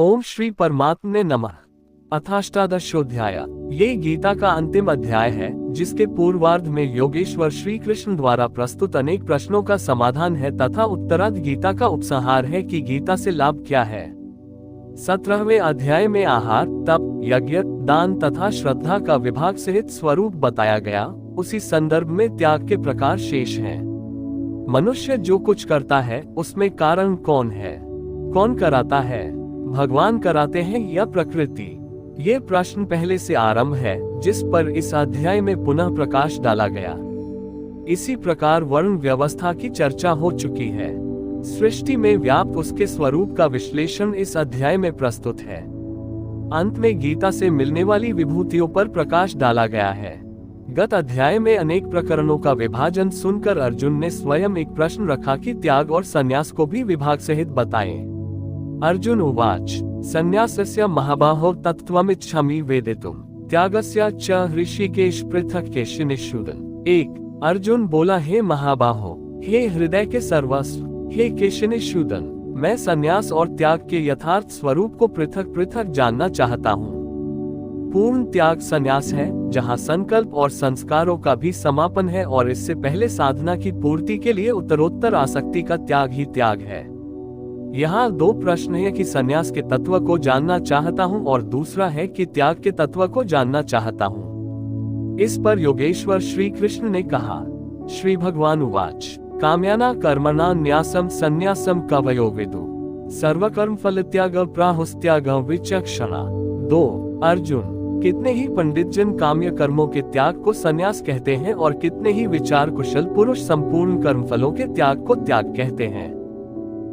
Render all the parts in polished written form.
ओम श्री परमात्मने नमः। अथाष्टादशोऽध्याय। ये गीता का अंतिम अध्याय है, जिसके पूर्वार्ध में योगेश्वर श्री कृष्ण द्वारा प्रस्तुत अनेक प्रश्नों का समाधान है तथा उत्तरार्ध गीता का उपसंहार है कि गीता से लाभ क्या है। 17वें अध्याय में आहार, तप, यज्ञ, दान तथा श्रद्धा का विभाग सहित स्वरूप बताया गया। उसी संदर्भ में त्याग के प्रकार शेष हैं। मनुष्य जो कुछ करता है उसमें कारण कौन है, कौन कराता है, भगवान कराते हैं या प्रकृति? ये प्रश्न पहले से आरंभ है, जिस पर इस अध्याय में पुनः प्रकाश डाला गया। इसी प्रकार वर्ण व्यवस्था की चर्चा हो चुकी है। सृष्टि में व्याप्त उसके स्वरूप का विश्लेषण इस अध्याय में प्रस्तुत है। अंत में गीता से मिलने वाली विभूतियों पर प्रकाश डाला गया है। गत अध्याय में अनेक प्रकरणों का विभाजन सुनकर अर्जुन ने स्वयं एक प्रश्न रखा कि त्याग और संन्यास को भी विभाग सहित बताएं। अर्जुन उवाच संन्यासस्य महाबाहो तत्त्वमिच्छामि वेदितुम् त्यागस्य च ऋषिकेश पृथक् केशिनिषूदन। 1। अर्जुन बोला, हे महाबाहो, हे हृदय के सर्वस्व, हे केशिनिषूदन, मैं संन्यास और त्याग के यथार्थ स्वरूप को पृथक पृथक जानना चाहता हूँ। पूर्ण त्याग संन्यास है, जहाँ संकल्प और संस्कारों का भी समापन है और इससे पहले साधना की पूर्ति के लिए उत्तरोत्तर आसक्ति का त्याग ही त्याग है। यहाँ दो प्रश्न है कि संन्यास के तत्व को जानना चाहता हूँ और दूसरा है कि त्याग के तत्व को जानना चाहता हूँ। इस पर योगेश्वर श्री कृष्ण ने कहा, श्री भगवान उवाच काम्याना कर्मणा न्यासम संन्यासम कवयो विदु सर्वकर्म फल त्याग प्राहुस्त्याग विचक्षणा। 2। अर्जुन, कितने ही पंडित जन काम्य कर्मों के त्याग को संन्यास कहते हैं और कितने ही विचार कुशल पुरुष संपूर्ण कर्मफलों के त्याग को त्याग कहते हैं।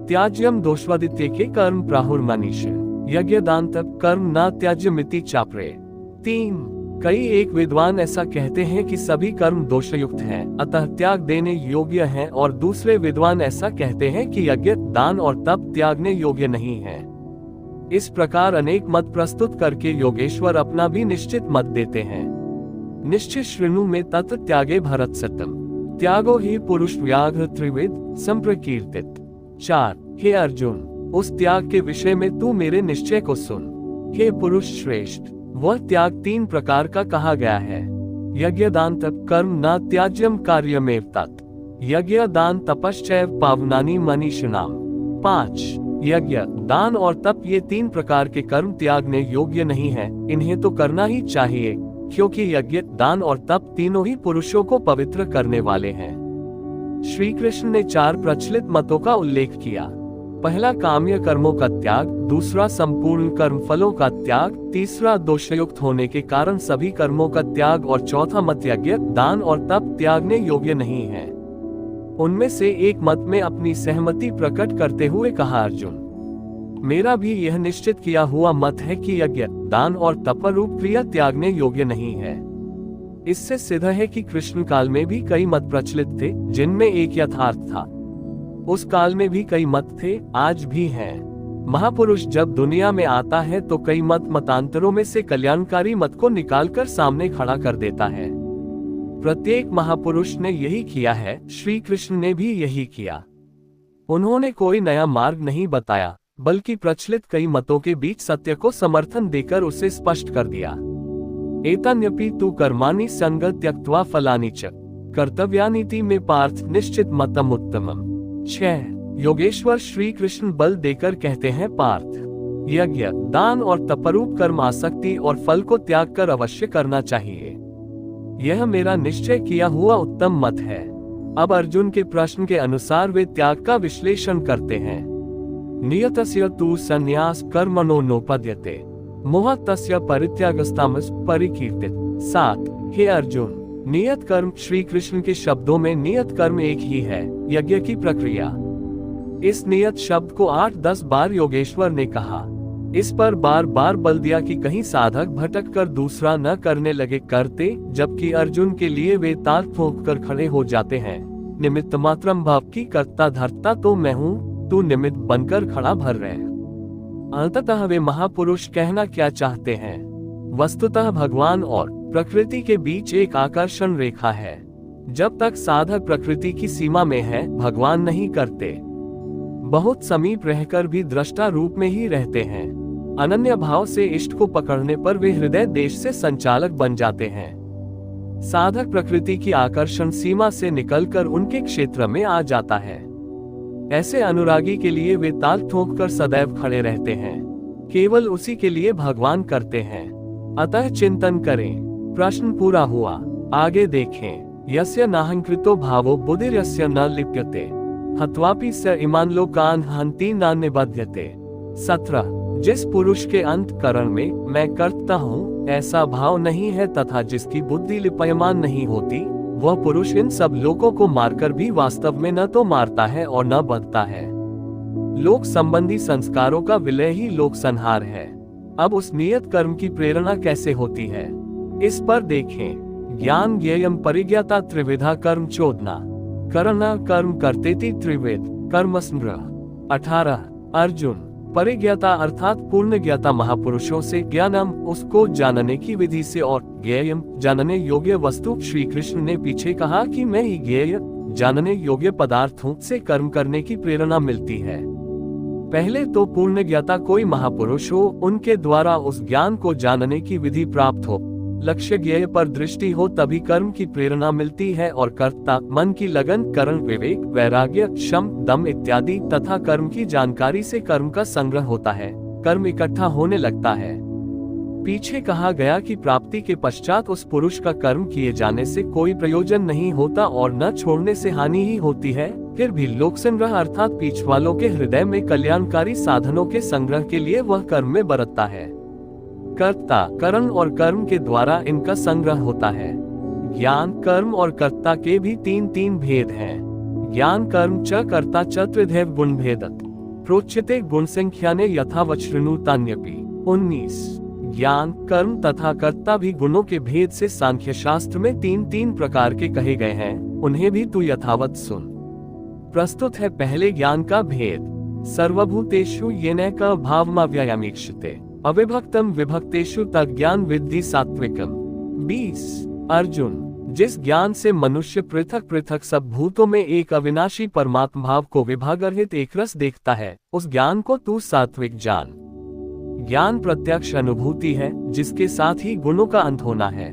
त्याज्यम दोषवादित्य के कर्म प्राहुर्मनीष यज्ञ दान तप कर्म न त्याज्यमिति चापरे। 3। कई एक विद्वान ऐसा कहते हैं कि सभी कर्म दोषयुक्त हैं, अतः त्याग देने योग्य हैं, और दूसरे विद्वान ऐसा कहते हैं कि यज्ञ दान और तप त्यागने योग्य नहीं है। इस प्रकार अनेक मत प्रस्तुत करके योगेश्वर अपना भी निश्चित मत देते हैं। निश्चित श्रेणु में तत् त्यागे भरत सतम त्यागो ही पुरुष व्याघ्र त्रिविद संप्रकीर्तित। 4। हे अर्जुन, उस त्याग के विषय में तू मेरे निश्चय को सुन। हे पुरुष श्रेष्ठ, वह त्याग 3 प्रकार का कहा गया है। यज्ञ दान तप कर्म न त्याज्यम कार्यमेव तत् यज्ञ दान तपश्चैव पावनानि मनीषिणाम। 5। यज्ञ दान और तप ये 3 प्रकार के कर्म त्यागने योग्य नहीं है, इन्हें तो करना ही चाहिए, क्योंकि यज्ञ दान और तप तीनों ही पुरुषों को पवित्र करने वाले हैं। श्री कृष्ण ने 4 प्रचलित मतों का उल्लेख किया। पहला काम्य कर्मों का त्याग, दूसरा संपूर्ण कर्म फलों का त्याग, तीसरा दोषयुक्त होने के कारण सभी कर्मों का त्याग और चौथा मत यज्ञ दान और तप त्यागने योग्य नहीं है। उनमें से एक मत में अपनी सहमति प्रकट करते हुए कहा, अर्जुन, मेरा भी यह निश्चित किया हुआ मत है कि यज्ञ दान और तप रूप क्रिया त्यागने योग्य नहीं है। इससे सिद्ध है कि कृष्ण काल में भी कई मत प्रचलित थे, जिनमें एक यथार्थ था। उस काल में भी कई मत थे, आज भी हैं। महापुरुष जब दुनिया में आता है तो कई मतांतरों में से कल्याणकारी मत को निकालकर सामने खड़ा कर देता है। प्रत्येक महापुरुष ने यही किया है, श्री कृष्ण ने भी यही किया। उन्होंने कोई नया मार्ग नहीं बताया, बल्कि प्रचलित कई मतों के बीच सत्य को समर्थन देकर उसे स्पष्ट कर दिया। एतन्यपि तु कर्माणि संग त्यक्त्वा फलानि च कर्तव्यानीति में पार्थ निश्चित मतम उत्तमम। 6। योगेश्वर श्री कृष्ण बल देकर कहते हैं, पार्थ, यज्ञ दान और तपरूप कर्म आसक्ति और फल को त्याग कर अवश्य करना चाहिए। यह मेरा निश्चय किया हुआ उत्तम मत है। अब अर्जुन के प्रश्न के अनुसार वे त्याग का विश्लेषण करते हैं। नियतस्य तु संन्यास कर्मणो नोपद्यते मोह तस्य परित्यागस्तामस परिकीर्तित। 7। हे अर्जुन, नियत कर्म, श्री कृष्ण के शब्दों में नियत कर्म एक ही है, यज्ञ की प्रक्रिया। इस नियत शब्द को 8-10 बार योगेश्वर ने कहा। इस पर बार बार बल दिया कि कहीं साधक भटक कर दूसरा न करने लगे करते, जबकि अर्जुन के लिए वे ताल ठोक कर खड़े हो जाते हैं। निमित्त मात्रम भाव की कर्ता धर्ता तो मैं हूँ, तू निमित्त बनकर खड़ा भर रहे। अंततः वे महापुरुष कहना क्या चाहते हैं? वस्तुतः भगवान और प्रकृति के बीच एक आकर्षण रेखा है। जब तक साधक प्रकृति की सीमा में है, भगवान नहीं करते। बहुत समीप रहकर भी दृष्टा रूप में ही रहते हैं। अनन्य भाव से इष्ट को पकड़ने पर वे हृदय देश से संचालक बन जाते हैं। साधक प्रकृति की आकर्षण सीमा से निकलकर उनके क्षेत्र में आ जाता है। ऐसे अनुरागी के लिए वे ताल ठोककर सदैव खड़े रहते हैं, केवल उसी के लिए भगवान करते हैं। अतः चिंतन करें। प्रश्न पूरा हुआ। आगे देखें। यस्य नाहंकृतो भावो बुद्धिर्यस्य न लिप्यते हत्वापि स इमान लोकान हंति न निबध्यते। 17। जिस पुरुष के अंतःकरण में मैं करता हूँ ऐसा भाव नहीं है तथा जिसकी बुद्धि लिप्यमान नहीं होती, वह पुरुष इन सब लोगों को मारकर भी वास्तव में न तो मारता है और न बधता है। लोक संबंधी संस्कारों का विलय ही लोक संहार है। अब उस नियत कर्म की प्रेरणा कैसे होती है, इस पर देखें। ज्ञान ज्ञेयम परिज्ञाता त्रिविधा कर्म चोदना करना कर्म करतेति त्रिविध कर्म संग्रह। 18। अर्जुन, परिज्ञाता अर्थात पूर्ण ज्ञाता महापुरुषों से ज्ञानम उसको जानने की विधि से और ज्ञेयम जानने योग्य वस्तु। श्री कृष्ण ने पीछे कहा कि मैं ही ज्ञेय जानने योग्य पदार्थों से कर्म करने की प्रेरणा मिलती है। पहले तो पूर्ण ज्ञाता कोई महापुरुष हो, उनके द्वारा उस ज्ञान को जानने की विधि प्राप्त हो, लक्ष्य ज्ञेय पर दृष्टि हो, तभी कर्म की प्रेरणा मिलती है और कर्ता मन की लगन, करण, विवेक, वैराग्य, क्षम, दम इत्यादि तथा कर्म की जानकारी से कर्म का संग्रह होता है, कर्म इकट्ठा होने लगता है। पीछे कहा गया कि प्राप्ति के पश्चात उस पुरुष का कर्म किए जाने से कोई प्रयोजन नहीं होता और न छोड़ने से हानि ही होती है। फिर भी लोक संग्रह अर्थात पीछ वालों के हृदय में कल्याणकारी साधनों के संग्रह के लिए वह कर्म में बरतता है। कर्ता, करण और कर्म के द्वारा इनका संग्रह होता है। ज्ञान, कर्म और कर्ता के भी तीन भेद हैं। ज्ञान कर्म च कर्ता च त्रिधैव गुण भेदत प्रोच्यते गुण संख्याने यथावत् शृणुतान्यपि। 19। ज्ञान, कर्म तथा कर्ता भी गुणों के भेद से सांख्य शास्त्र में तीन प्रकार के कहे गए हैं, उन्हें भी तू यथावत सुन। प्रस्तुत है पहले ज्ञान का भेद। सर्वभूतेषु येनैक भावमव्ययमीक्षते अविभक्तम विभक्तेषु तज्ज्ञान विद्धि सात्विकम। 20। अर्जुन, जिस ज्ञान से मनुष्य पृथक पृथक सब भूतों में एक अविनाशी परमात्मा भाव को विभागरहित एकरस देखता है, उस ज्ञान को तू सात्विक जान। ज्ञान प्रत्यक्ष अनुभूति है, जिसके साथ ही गुणों का अंत होना है।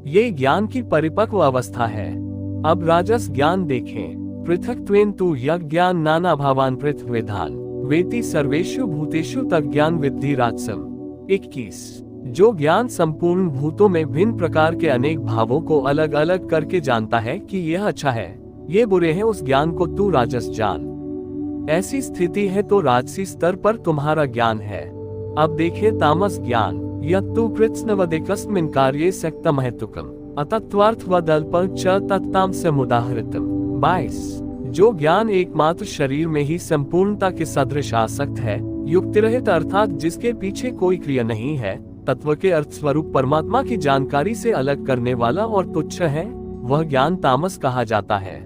ये ज्ञान की परिपक्व अवस्था है। अब राजस ज्ञान देखें। पृथक्त्वेन तु यज्ञान नाना भावान पृथ्वीधान वेति सर्वेषु भूतेषु तज्ज्ञान विद्धि राजसम। 21। जो ज्ञान संपूर्ण भूतों में भिन्न प्रकार के अनेक भावों को अलग अलग करके जानता है कि यह अच्छा है, ये बुरे हैं, उस ज्ञान को तू राजस जान। ऐसी स्थिति है तो राजसी स्तर पर तुम्हारा ज्ञान है। अब देखे तामस ज्ञान। यत्तु कृत्स्नवदेकस्मिन् कार्ये सक्तमहेतुकम् अतत्वार्थवदल्पं च तत्ताम समुदाहृतम्। 22। जो ज्ञान एकमात्र शरीर में ही संपूर्णता के सदृश आसक्त है, युक्तिरहित अर्थात जिसके पीछे कोई क्रिया नहीं है, तत्व के अर्थ स्वरूप परमात्मा की जानकारी से अलग करने वाला और तुच्छ है, वह ज्ञान तामस कहा जाता है।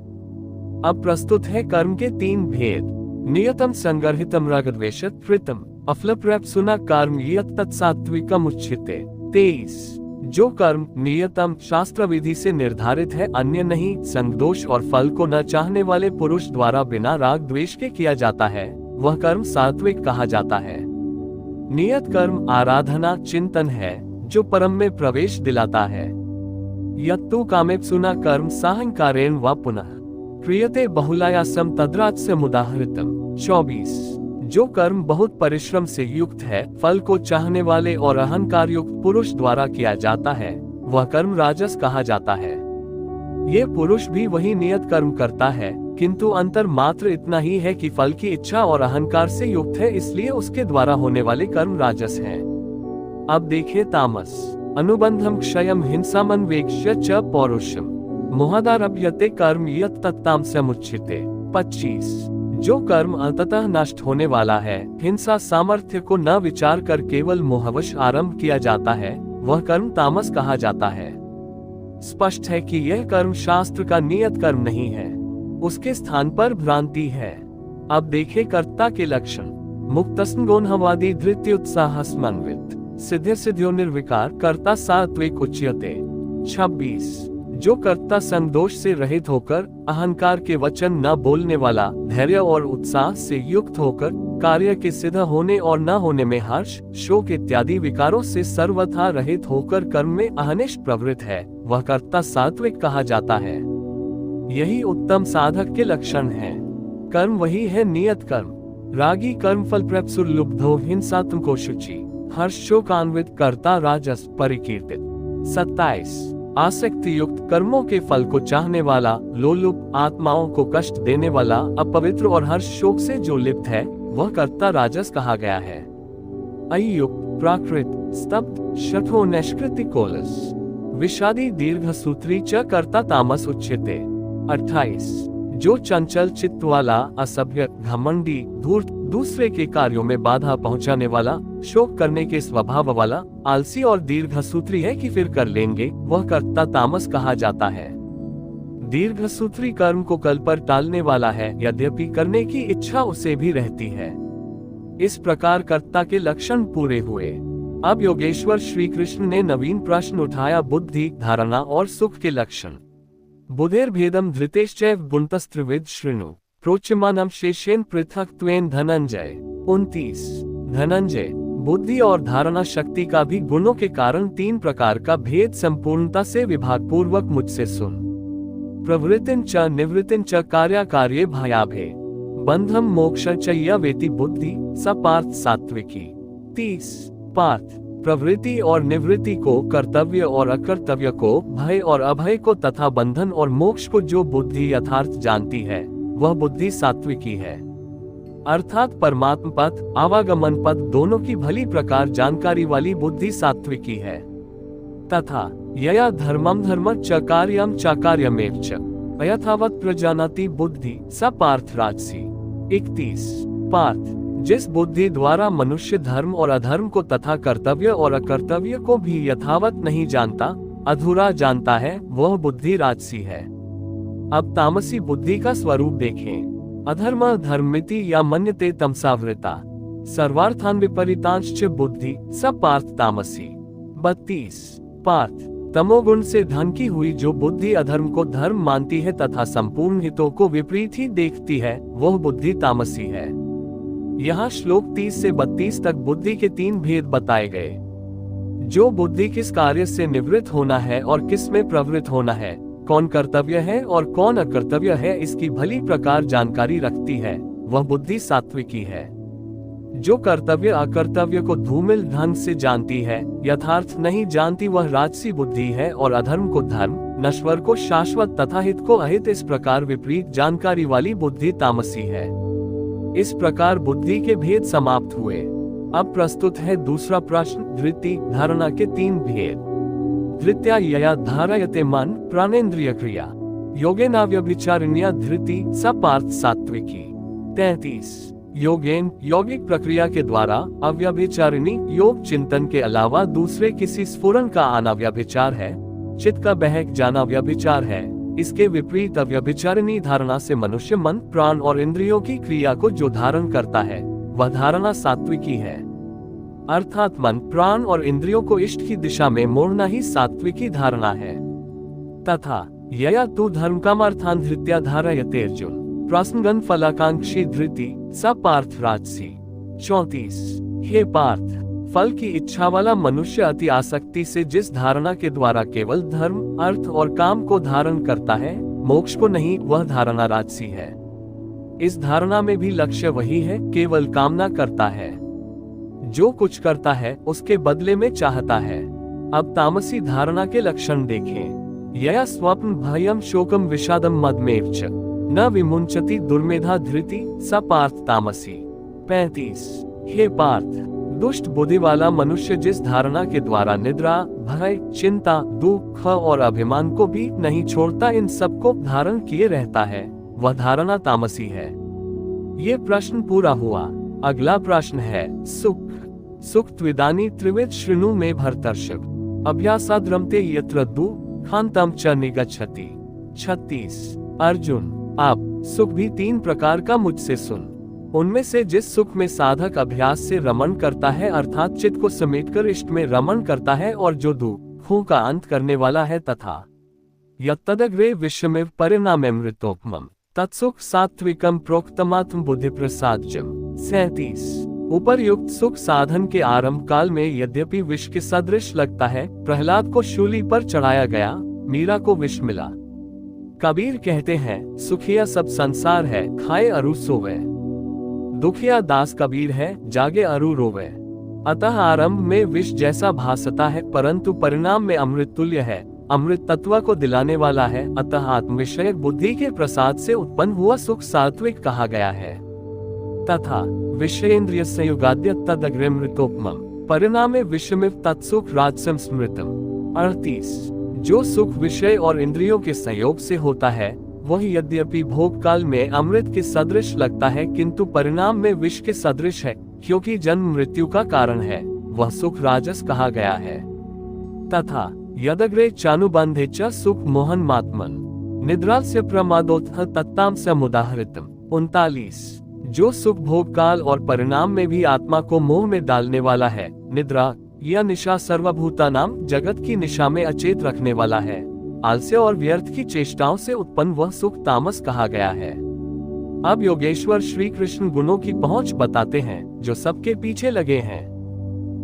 अब प्रस्तुत है कर्म के तीन भेद। नियतम संगर्हितम रागद्वेषत कृतम अफलप्राप्सुना कर्म यत् तत्सात्विकम उच्यते। 23। जो कर्म नियतम शास्त्र विधि से निर्धारित है, अन्य नहीं, संगदोष और फल को न चाहने वाले पुरुष द्वारा बिना राग द्वेष के किया जाता है, वह कर्म सात्विक कहा जाता है। नियत कर्म आराधना चिंतन है, जो परम में प्रवेश दिलाता है। यत्तु कामेप्सुना कर्म साहंकारेण वा पुनः क्रियते बहुलायासम तद्राजस्य मुदाहृतम। 24। जो कर्म बहुत परिश्रम से युक्त है, फल को चाहने वाले और अहंकार युक्त पुरुष द्वारा किया जाता है, वह कर्म राजस कहा जाता है। ये पुरुष भी वही नियत कर्म करता है, किंतु अंतर मात्र इतना ही है कि फल की इच्छा और अहंकार से युक्त है, इसलिए उसके द्वारा होने वाले कर्म राजस हैं। अब देखिए तामस। अनुबंधम क्षयम हिंसामन्वेक्ष्य च पौरुषम मोहादारभ्यते कर्म यत् तत्ताम समुच्यते। 25। जो कर्म अंततः नष्ट होने वाला है, हिंसा सामर्थ्य को न विचार कर केवल मोहवश आरंभ किया जाता है, वह कर्म तामस कहा जाता है। स्पष्ट है कि यह कर्म शास्त्र का नियत कर्म नहीं है, उसके स्थान पर भ्रांति है। अब देखे कर्ता के लक्षण। मुक्तस्नगोन्हवादी धृत्युत्साहस्मन्वित सिद्ध सिद्ध्यो निर्विकार कर्ता सात्विक उच्यते। 26। जो कर्ता संदोष से रहित होकर अहंकार के वचन न बोलने वाला, धैर्य और उत्साह से युक्त होकर कार्य के सिद्ध होने और न होने में हर्ष, शोक इत्यादि विकारों से सर्वथा रहित होकर कर्म में अहनिष्ठ प्रवृत्त है, वह कर्ता सात्विक कहा जाता है। यही उत्तम साधक के लक्षण हैं। कर्म वही है नियत कर्म। रागी कर्म फल प्रप्सुर लुब्धो हिंसात्मको शुचि, हर्ष शोकान्वित कर्ता राजस परिकीर्तित। 27 आसक्ति युक्त कर्मों के फल को चाहने वाला, लोलुप, आत्माओं को कष्ट देने वाला, अपवित्र और हर्ष शोक से जो लिप्त है, वह कर्ता राजस कहा गया है। अयुक्त, प्राकृत, स्तब्ध, शठो निष्कृति कोलस, विषादी दीर्घ सूत्री च कर्ता तामस उच्यते। 28 जो चंचल चित्त वाला, असभ्य, घमंडी, धूर्त, दूसरे के कार्यों में बाधा पहुंचाने वाला, शोक करने के स्वभाव वाला, आलसी और दीर्घ सूत्री है कि फिर कर लेंगे, वह कर्ता तामस कहा जाता है। दीर्घ सूत्री कर्म को कल पर टालने वाला है, यद्यपि करने की इच्छा उसे भी रहती है। इस प्रकार कर्ता के लक्षण पूरे हुए। अब योगेश्वर श्री कृष्ण ने नवीन प्रश्न उठाया, बुद्धि, धारणा और सुख के लक्षण। बुधेर्भेदम धृतेश्चैव गुणतस्त्रिविद शृणु प्रोच्यमानम शेषेन पृथक्त्वेन धनंजय। 29 धनंजय, बुद्धि और धारणा शक्ति का भी गुणों के कारण 3 प्रकार का भेद संपूर्णता से विभाग पूर्वक मुझसे सुन। प्रवृत्तिं च निवृत्तिं च कार्याकार्ये भयाभे, बंधम मोक्ष च य वेति बुद्धि स पार्थ सात्विकी। 30 पार्थ, प्रवृत्ति और निवृत्ति को, कर्तव्य और अकर्तव्य को, भय और अभय को तथा बंधन और मोक्ष को जो बुद्धि यथार्थ जानती है, वह बुद्धि सात्विकी है। अर्थात परमात्म पथ, आवागमन पथ दोनों की भली प्रकार जानकारी वाली बुद्धि सात्विकी है। तथा यया धर्मम धर्म च कार्यम च कार्यमेव च अयथावत प्रजानाति बुद्धि स पार्थ राजसी। 31 पार्थ, जिस बुद्धि द्वारा मनुष्य धर्म और अधर्म को तथा कर्तव्य और अकर्तव्य को भी यथावत नहीं जानता, अधूरा जानता है, वह बुद्धि राजसी है। अब तामसी बुद्धि का स्वरूप देखें। अधर्म धर्मिति या मन्यते तमसावृता, सर्वार्थान विपरीतांश्च बुद्धि स पार्थ तामसी। 32 पार्थ, तमोगुण से धन की हुई जो बुद्धि अधर्म को धर्म मानती है तथा संपूर्ण हितों को विपरीत ही देखती है, वह बुद्धि तामसी है। यहाँ श्लोक 30 से 32 तक बुद्धि के 3 भेद बताए गए। जो बुद्धि किस कार्य से निवृत्त होना है और किस में प्रवृत्त होना है, कौन कर्तव्य है और कौन अकर्तव्य है, इसकी भली प्रकार जानकारी रखती है, वह बुद्धि सात्विकी है। जो कर्तव्य अकर्तव्य को धूमिल ढंग से जानती है, यथार्थ नहीं जानती, वह राजसी बुद्धि है। और अधर्म को धर्म, नश्वर को शाश्वत तथा हित को अहित, इस प्रकार विपरीत जानकारी वाली बुद्धि तामसी है। इस प्रकार बुद्धि के भेद समाप्त हुए। अब प्रस्तुत है दूसरा प्रश्न, धृति, धारणा के 3 भेद। धृत्या यया धारयते मन प्राणेन्द्रिय क्रिया, योगेनाव्यभिचारिण्या धृति स पार्थ सात्विकी। 33 योगेन, यौगिक प्रक्रिया के द्वारा, अव्यभिचारिणी, योग चिंतन के अलावा दूसरे किसी स्फुरन का आना व्यभिचार है। चित्त का बहक जाना व्यभिचार है। इसके विपरीत अव्यभिचारिणी धारणा से मनुष्य मन, प्राण और इंद्रियों की क्रिया को जो धारण करता है, वह धारणा सात्विकी है। अर्थात मन, प्राण और इंद्रियों को इष्ट की दिशा में मोड़ना ही सात्विकी धारणा है। तथा यया तु धर्म कामार्थान धृत्या धारयते अर्जुन प्रसंगन फलाकांक्षी धृति स पार्थ राजसी। 34 हे पार्थ, फल की इच्छा वाला मनुष्य अति आसक्ति से जिस धारणा के द्वारा केवल धर्म, अर्थ और काम को धारण करता है, मोक्ष को नहीं, वह धारणा राजसी है। इस धारणा में भी लक्ष्य वही है, केवल कामना करता है। जो कुछ करता है उसके बदले में चाहता है। अब तामसी धारणा के लक्षण देखें। यया स्वप्न भयम शोकम विषादम मदमेव च न विमुंचति दुर्मेधा धृति स पार्थ तामसी। 35 हे पार्थ, दुष्ट बुद्धि वाला मनुष्य जिस धारणा के द्वारा निद्रा, भय, चिंता, दुख और अभिमान को भी नहीं छोड़ता, इन सबको धारण किए रहता है, वह धारणा तामसी है। ये प्रश्न पूरा हुआ। अगला प्रश्न है सुख। सुख त्विदानी त्रिविध शृणु में भरतर्षभ अभ्यासाद् रमते यत्र दुःखान्तं च निगच्छति। 36 अर्जुन, अब सुख भी 3 प्रकार का मुझसे सुन। उनमें से जिस सुख में साधक अभ्यास से रमण करता है, अर्थात चित्त को समेटकर इष्ट में रमण करता है, और जो दुखों का अंत करने वाला है, तथा यत्तदग्रे विश्वमेव परिणाममृतोपमम् तत्सुख सात्विकम प्रोक्तमात्म बुद्धि प्रसादजम। 37। उपर्युक्त सुख साधन के आरंभ काल में यद्यपि विष के सदृश लगता है, प्रहलाद को शूली पर चढ़ाया गया, मीरा को विष मिला। कबीर कहते हैं, सुखिया सब संसार है, खाए अरु सोवे। दुखिया दास कबीर है, जागे अरु रोवे। अतः आरंभ में विष जैसा भासता है, परंतु परिणाम में अमृत तुल्य है, अमृत तत्व को दिलाने वाला है। अतः आत्मविषय बुद्धि के प्रसाद से उत्पन्न हुआ सुख सात्विक कहा गया है। तथा विषयेन्द्रिय संयुगाद्य तदग्रमृतोपमम् परिणामे विषमिव तत्सुख राजसम स्मृतम। 38। जो सुख विषय और इंद्रियों के संयोग से होता है, वह यद्यपि भोग काल में अमृत के सदृश लगता है, किंतु परिणाम में विष के सदृश है, क्योंकि जन्म मृत्यु का कारण है। वह सुख राजस कहा गया है। तथा यदग्रे चानुबंधे च सुख मोहन मात्मन निद्रा से प्रमादोत्थ तत्ताम समुदाहृतम। 39। जो सुख भोग काल और परिणाम में भी आत्मा को मोह में डालने वाला है, निद्रा यह निशा सर्वभूता नाम जगत की निशा में अचेत रखने वाला है, आलस्य और व्यर्थ की चेष्टाओं से उत्पन्न वह सुख तामस कहा गया है। अब योगेश्वर श्री कृष्ण गुणों की पहुंच बताते हैं, जो सबके पीछे लगे हैं।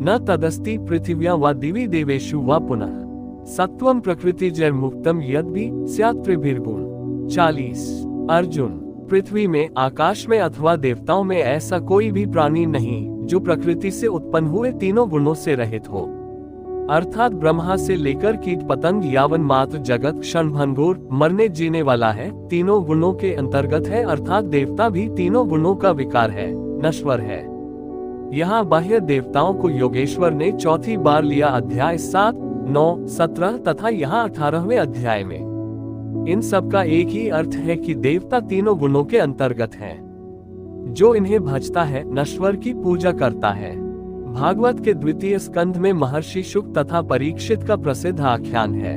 न तदस्ति पृथिव्या व दिवि देवेषु व पुनः सत्वम प्रकृति जय मुक्तम यद्भि स्यात् त्रिभिर्गुण। 40। अर्जुन, पृथ्वी में, आकाश में अथवा देवताओं में ऐसा कोई भी प्राणी नहीं जो प्रकृति से उत्पन्न हुए तीनों गुणों से रहित हो। अर्थात ब्रह्मा से लेकर कीट पतंग यावन मात्र जगत क्षणभंगुर मरने जीने वाला है, तीनों गुणों के अंतर्गत है। अर्थात देवता भी तीनों गुणों का विकार है, नश्वर है। यहाँ बाह्य देवताओं को योगेश्वर ने चौथी बार लिया, अध्याय 7, 9, 17 तथा यहाँ 18वें अध्याय में। इन सब का एक ही अर्थ है कि देवता तीनों गुणों के अंतर्गत हैं। जो इन्हें भजता है, नश्वर की पूजा करता है। भागवत के द्वितीय स्कंध में महर्षि शुक तथा परीक्षित का प्रसिद्ध आख्यान है,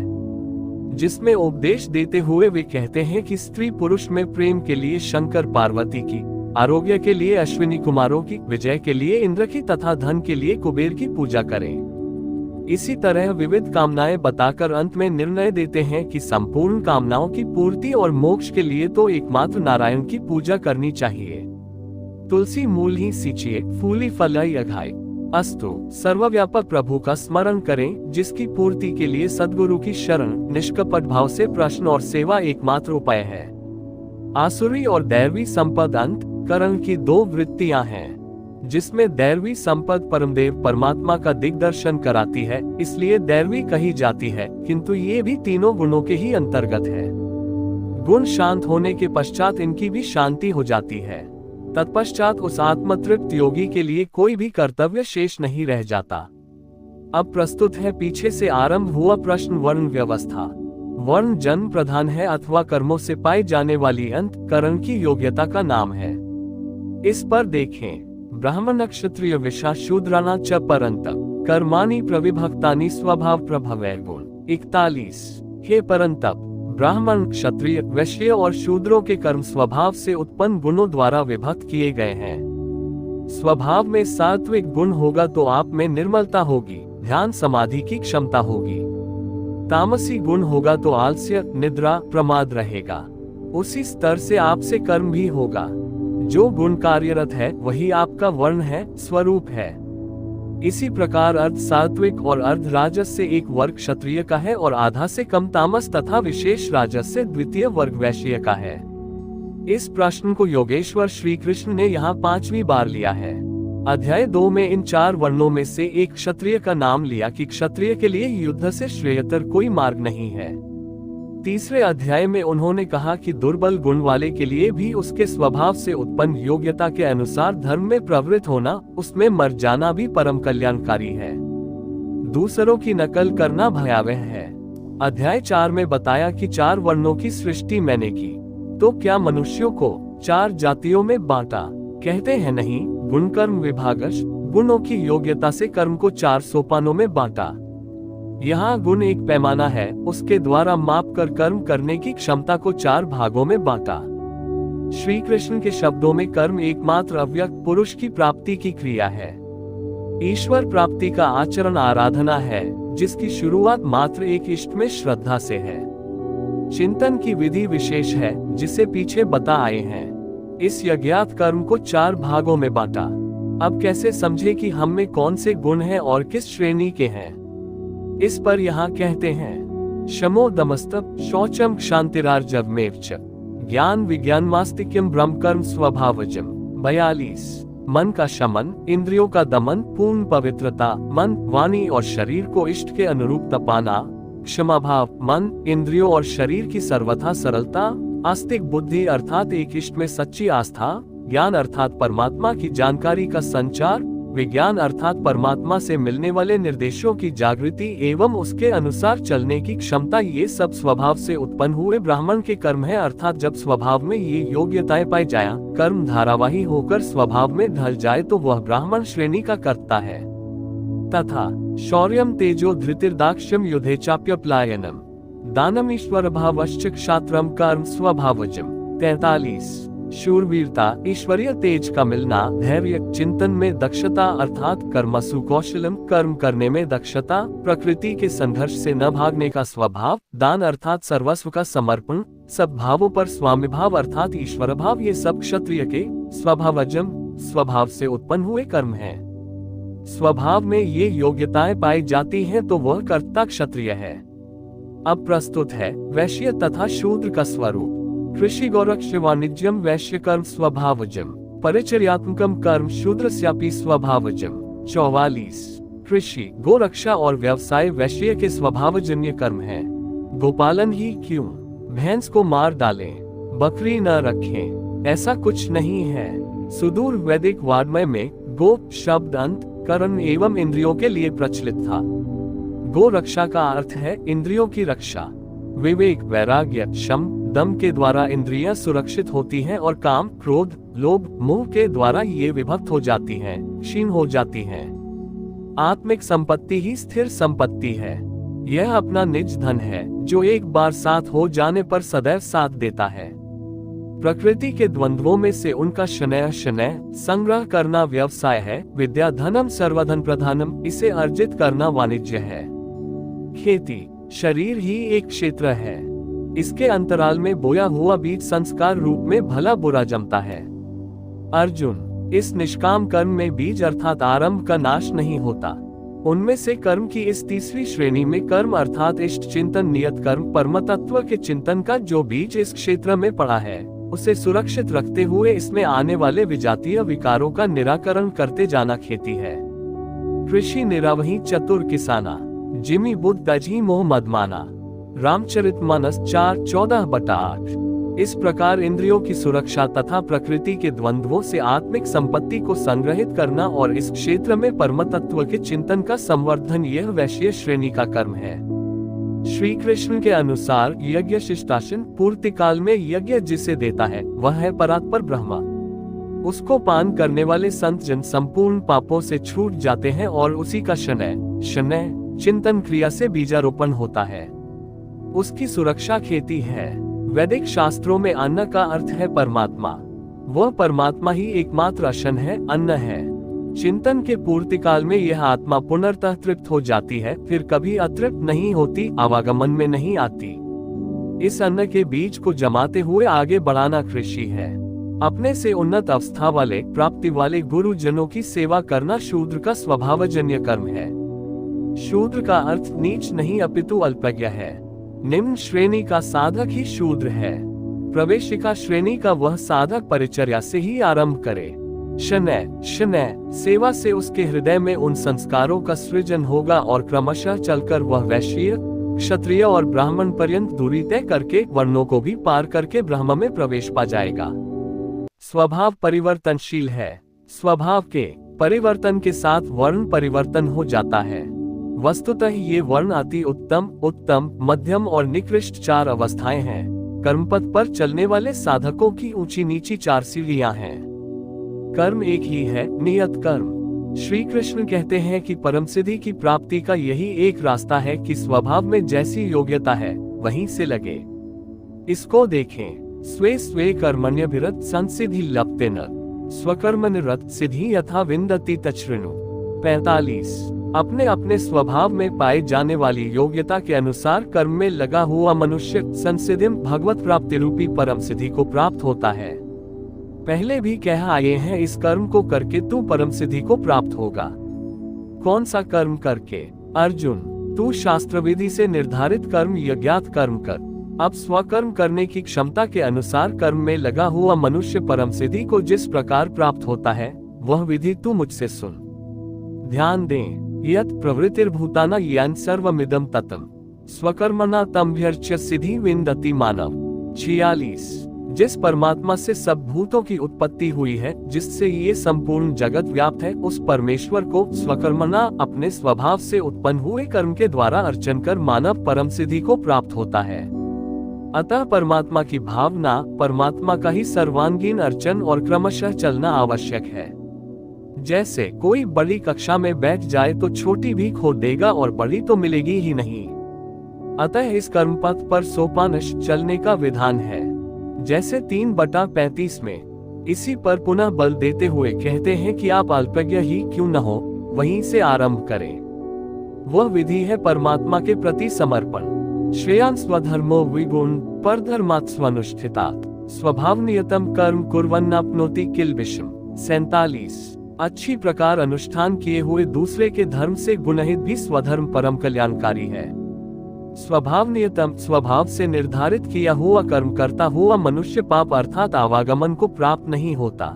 जिसमें उपदेश देते हुए वे कहते हैं कि स्त्री पुरुष में प्रेम के लिए शंकर पार्वती की, आरोग्य के लिए अश्विनी कुमारों की, विजय के लिए इंद्र की तथा धन के लिए कुबेर की पूजा करें। इसी तरह विविध कामनाएं बताकर अंत में निर्णय देते हैं कि संपूर्ण कामनाओं की पूर्ति और मोक्ष के लिए तो एकमात्र नारायण की पूजा करनी चाहिए। तुलसी मूल ही सींचिए, फूली फलाई अघाई। अस्तु, सर्वव्यापक प्रभु का स्मरण करें, जिसकी पूर्ति के लिए सद्गुरु की शरण, निष्कपट भाव से प्रश्न और सेवा एकमात्र उपाय है। आसुरी और दैवी संपद अंत करण की दो वृत्तियां हैं, जिसमें दैवी संपद परमदेव परमात्मा का दिग्दर्शन कराती है, इसलिए दैवी कही जाती है, किंतु ये भी तीनों गुणों के ही अंतर्गत है। गुण शांत होने के पश्चात इनकी भी शांति हो जाती है। तत्पश्चात उस आत्मतृप्त योगी के लिए कोई भी कर्तव्य शेष नहीं रह जाता। अब प्रस्तुत है पीछे से आरंभ हुआ प्रश्न वर्ण व्यवस्था। वर्ण जन्म प्रधान है अथवा कर्मों से पाई जाने वाली अंतःकरण की योग्यता का नाम है। इस पर देखें, ब्राह्मण क्षत्रिय विशा शूद्राणा च परंतप कर्माणि प्रविभक्तानि स्वभाव प्रभवैर् गुण। 41। हे परंतप, ब्राह्मण, क्षत्रिय, वैश्य और शूद्रों के कर्म स्वभाव से उत्पन्न गुणों द्वारा विभक्त किए गए हैं। स्वभाव में सात्विक गुण होगा तो आप में निर्मलता होगी, ध्यान समाधि की क्षमता होगी। तामसी गुण होगा तो आलस्य, निद्रा, प्रमाद रहेगा। उसी स्तर से आपसे कर्म भी होगा। जो गुण कार्यरत है वही आपका वर्ण है, स्वरूप है। इसी प्रकार अर्ध सात्विक और अर्ध राजस से एक वर्ग क्षत्रिय का है और आधा से कम तामस तथा विशेष राजस से द्वितीय वर्ग वैश्य का है। इस प्रश्न को योगेश्वर श्री कृष्ण ने यहाँ 5वीं बार लिया है। अध्याय 2 में इन 4 वर्णों में से एक क्षत्रिय का नाम लिया कि क्षत्रिय के लिए युद्ध से श्रेयतर कोई मार्ग नहीं है। तीसरे अध्याय में उन्होंने कहा कि दुर्बल गुण वाले के लिए भी उसके स्वभाव से उत्पन्न योग्यता के अनुसार धर्म में प्रवृत्त होना, उसमें मर जाना भी परम कल्याणकारी है। दूसरों की नकल करना भयावह है। अध्याय 4 में बताया कि 4 वर्णों की सृष्टि मैंने की, तो क्या मनुष्यों को 4 जातियों में बांटा? कहते हैं नहीं, गुण कर्म विभागश, गुणों की योग्यता से कर्म को 4 सोपानों में बांटा। यहाँ गुण एक पैमाना है, उसके द्वारा माप कर कर्म करने की क्षमता को 4 भागों में बांटा। श्री कृष्ण के शब्दों में कर्म एकमात्र अव्यक्त पुरुष की प्राप्ति की क्रिया है। ईश्वर प्राप्ति का आचरण आराधना है, जिसकी शुरुआत मात्र एक इष्ट में श्रद्धा से है। चिंतन की विधि विशेष है, जिसे पीछे बता आए हैं। इस यज्ञात कर्म को 4 भागों में बांटा। अब कैसे समझे कि हम में कौन से गुण हैं और किस श्रेणी के हैं? इस पर यहाँ कहते हैं, शमो दमस्तप शौचम क्षांतिरार्जवमेव च ज्ञान विज्ञानमास्तिक्यम ब्रह्म कर्म स्वभावजम। 42 मन का शमन, इंद्रियों का दमन, पूर्ण पवित्रता, मन, वाणी और शरीर को इष्ट के अनुरूप तपाना, क्षमा भाव, मन, इंद्रियों और शरीर की सर्वथा सरलता, आस्तिक बुद्धि अर्थात एक इष्ट में सच्ची आस्था, ज्ञान अर्थात परमात्मा की जानकारी का संचार, विज्ञान अर्थात परमात्मा से मिलने वाले निर्देशों की जागृति एवं उसके अनुसार चलने की क्षमता, ये सब स्वभाव से उत्पन्न हुए ब्राह्मण के कर्म है। अर्थात जब स्वभाव में ये योग्यताएं पाई जाए, कर्म धारावाही होकर स्वभाव में ढल जाए तो वह ब्राह्मण श्रेणी का कर्ता है। तथा शौर्यम तेजो धृतिर्दाक्ष्यम युद्धे चाप्यप्लायनम दानम ईश्वर भावश्च क्षात्रम कर्म स्वभावजम। 43 शूरवीरता, ईश्वरीय तेज का मिलना, धैर्य, चिंतन में दक्षता अर्थात कर्मसु कौशलम कर्म करने में दक्षता, प्रकृति के संघर्ष से न भागने का स्वभाव, दान अर्थात सर्वस्व का समर्पण, सब भावों पर स्वामी भाव अर्थात ईश्वर भाव, ये सब क्षत्रिय के स्वभावजम स्वभाव से उत्पन्न हुए कर्म हैं। स्वभाव में ये योग्यताएं पाई जाती हैं तो वह कर्ता क्षत्रिय है। अब प्रस्तुत है वैश्य तथा शूद्र का स्वरूप। कृषि गोरक्ष वाणिज्यम वैश्य कर्म स्वभावजम, परिचर्यात्मकम कर्म शूद्रस्यापि स्वभावजम। 44 कृषि, गोरक्षा और व्यवसाय वैश्य के स्वभावजन्य कर्म है। गोपालन ही क्यों, भैंस को मार डालें, बकरी न रखें, ऐसा कुछ नहीं है। सुदूर वैदिक वाङ्मय में गोप शब्द अंत, करण एवं इंद्रियों के लिए प्रचलित था। गो रक्षा का अर्थ है इंद्रियों की रक्षा। विवेक, वैराग्य, शम, दम के द्वारा इंद्रियां सुरक्षित होती हैं और काम, क्रोध, लोभ, मोह के द्वारा ये विभक्त हो जाती हैं, क्षीण हो जाती हैं। आत्मिक संपत्ति ही स्थिर संपत्ति है। यह अपना निज धन है जो एक बार साथ हो जाने पर सदैव साथ देता है। प्रकृति के द्वंद्वों में से उनका शनय संग्रह करना व्यवसाय है। विद्या धनम सर्वधन प्रधानम, इसे अर्जित करना वाणिज्य है। खेती, शरीर ही एक क्षेत्र है। इसके अंतराल में बोया हुआ बीज संस्कार रूप में भला बुरा जमता है। अर्जुन, इस निष्काम कर्म में बीज अर्थात आरंभ का नाश नहीं होता। उनमें से कर्म की इस तीसरी श्रेणी में कर्म अर्थात इष्ट चिंतन नियत कर्म परमतत्व के चिंतन का जो बीज इस क्षेत्र में पड़ा है, उसे सुरक्षित रखते हुए इसमें आने वाले विजातीय विकारों का निराकरण करते जाना खेती है। कृषि निरावही चतुर किसाना, जिमी बुद्ध दजी मोह मदमाना। रामचरितमानस 4:14-8। इस प्रकार इंद्रियों की सुरक्षा तथा प्रकृति के द्वंद्वों से आत्मिक संपत्ति को संग्रहित करना और इस क्षेत्र में परमतत्व के चिंतन का संवर्धन, यह वैश्य श्रेणी का कर्म है। श्री कृष्ण के अनुसार यज्ञ शिष्टाशन, पूर्ति काल में यज्ञ जिसे देता है वह है परात्पर ब्रह्मा। उसको पान करने वाले संत जन संपूर्ण पापों से छूट जाते हैं और उसी का शनय चिंतन क्रिया से बीजारोपण होता है। उसकी सुरक्षा खेती है। वैदिक शास्त्रों में अन्न का अर्थ है परमात्मा। वह परमात्मा ही एकमात्र अशन है, अन्न है। चिंतन के पूर्ति काल में यह आत्मा पुनर्तः तृप्त हो जाती है, फिर कभी अतृप्त नहीं होती, आवागमन में नहीं आती। इस अन्न के बीज को जमाते हुए आगे बढ़ाना कृषि है। अपने से उन्नत अवस्था वाले, प्राप्ति वाले गुरुजनों की सेवा करना शूद्र का स्वभावजन्य कर्म है। शूद्र का अर्थ नीच नहीं अपितु अल्पज्ञ है। निम्न श्रेणी का साधक ही शूद्र है। प्रवेशिका श्रेणी का वह साधक परिचर्या से ही आरंभ करे। शनय सेवा से उसके हृदय में उन संस्कारों का सृजन होगा और क्रमशः चलकर वह वैश्य, क्षत्रिय और ब्राह्मण पर्यंत दूरी तय करके वर्णों को भी पार करके ब्रह्म में प्रवेश पा जाएगा। स्वभाव परिवर्तनशील है। स्वभाव के परिवर्तन के साथ वर्ण परिवर्तन हो जाता है। वस्तुतः ये वर्ण अति उत्तम, मध्यम और निकृष्ट 4 अवस्थाएं हैं। कर्मपथ पर चलने वाले साधकों की ऊंची नीची 4 सीढ़ियां हैं। कर्म एक ही है, नियत कर्म। श्री कृष्ण कहते हैं कि परम सिद्धि की प्राप्ति का यही एक रास्ता है कि स्वभाव में जैसी योग्यता है वहीं से लगे। इसको देखें। स्वे स्वे कर्मण्यभिरत संसिद्धि लप्तेन स्वकर्मनिरत सिद्धि यथा विन्दति तच्छृणु। 45 अपने अपने स्वभाव में पाए जाने वाली योग्यता के अनुसार कर्म में लगा हुआ मनुष्य संसिद्धिम भगवत प्राप्ति रूपी परम सिद्धि को प्राप्त होता है। पहले भी कह आए हैं, इस कर्म को करके तू परम सिद्धि को प्राप्त होगा। कौन सा कर्म करके? अर्जुन, तू शास्त्र विधि से निर्धारित कर्म यज्ञात कर्म कर। अब स्वकर्म करने की क्षमता के अनुसार कर्म में लगा हुआ मनुष्य परम सिद्धि को जिस प्रकार प्राप्त होता है, वह विधि तू मुझसे सुन। ध्यान दें, यत् प्रवृत्तिर्भूताना यान सर्वमिदं ततम् स्वकर्मणा तमभ्यर्च्य सिद्धि विन्दति मानव। 46। जिस परमात्मा से सब भूतों की उत्पत्ति हुई है, जिससे ये संपूर्ण जगत व्याप्त है, उस परमेश्वर को स्वकर्मणा अपने स्वभाव से उत्पन्न हुए कर्म के द्वारा अर्चन कर मानव परम सिद्धि को प्राप्त होता है। अतः परमात्मा की भावना, परमात्मा का ही सर्वांगीण अर्चन और क्रमशः चलना आवश्यक है। जैसे कोई बड़ी कक्षा में बैठ जाए तो छोटी भी खो देगा और बड़ी तो मिलेगी ही नहीं। अतः इस कर्म पथ पर सोपानश चलने का विधान है। जैसे 3/35 में इसी पर पुनः बल देते हुए कहते हैं कि आप अल्पज्ञ ही क्यों न हो, वहीं से आरंभ करें। वह विधि है परमात्मा के प्रति समर्पण। श्रेयान् स्वधर्मो विगुण परधर्मात् स्वनुष्ठितात् स्वभाव नियतम कर्म कुर्वन्नाप्नोति किल्बिषम्। 47। अच्छी प्रकार अनुष्ठान किए हुए दूसरे के धर्म से गुणहित भी स्वधर्म परम कल्याणकारी है। स्वभाव नियतम, स्वभाव से निर्धारित किया हुआ कर्म करता हुआ मनुष्य पाप अर्थात आवागमन को प्राप्त नहीं होता।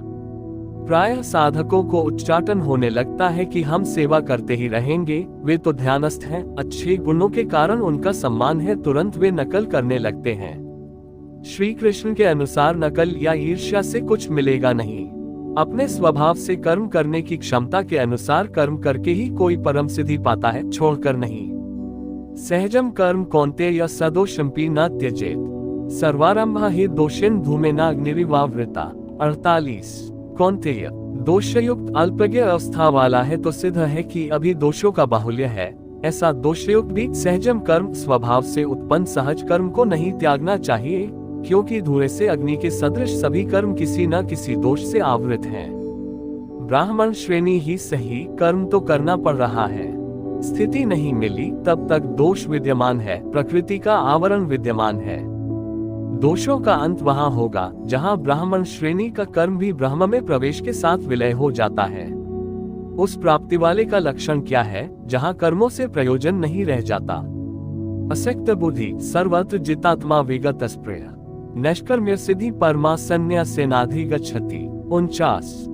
प्रायः साधकों को उच्चाटन होने लगता है कि हम सेवा करते ही रहेंगे, वे तो ध्यानस्थ हैं, अच्छे गुणों के कारण उनका सम्मान है, तुरंत वे नकल करने लगते हैं। श्री कृष्ण के अनुसार नकल या ईर्ष्या से कुछ मिलेगा नहीं। अपने स्वभाव से कर्म करने की क्षमता के अनुसार कर्म करके ही कोई परम सिद्धि पाता है, छोड़कर नहीं। सहजम कर्म कौन्तेय सदोषमपि न त्यजेत सर्वारंभा हि दोषेन धूमेनाग्निरिवावृता। 48। कौन्तेय, दोषयुक्त अल्पज्ञ अवस्था वाला है तो सिद्ध है कि अभी दोषों का बाहुल्य है। ऐसा दोषयुक्त भी सहजम कर्म, स्वभाव से उत्पन्न सहज कर्म को नहीं त्यागना चाहिए, क्योंकि धुएं से अग्नि के सदृश सभी कर्म किसी न किसी दोष से आवृत हैं। ब्राह्मण श्रेणी ही सही, कर्म तो करना पड़ रहा है। स्थिति नहीं मिली तब तक दोष विद्यमान है, प्रकृति का आवरण विद्यमान है। दोषों का अंत वहां होगा जहां ब्राह्मण श्रेणी का कर्म भी ब्रह्म में प्रवेश के साथ विलय हो जाता है। उस प्राप्ति वाले का लक्षण क्या है? जहां कर्मों से प्रयोजन नहीं रह जाता। असक्त बुद्धि सर्वत्र जितात्मा विगत स्प्रेय नष्कर्म्य सिद्धि परमा संन्यासेनाधिगच्छति। 49।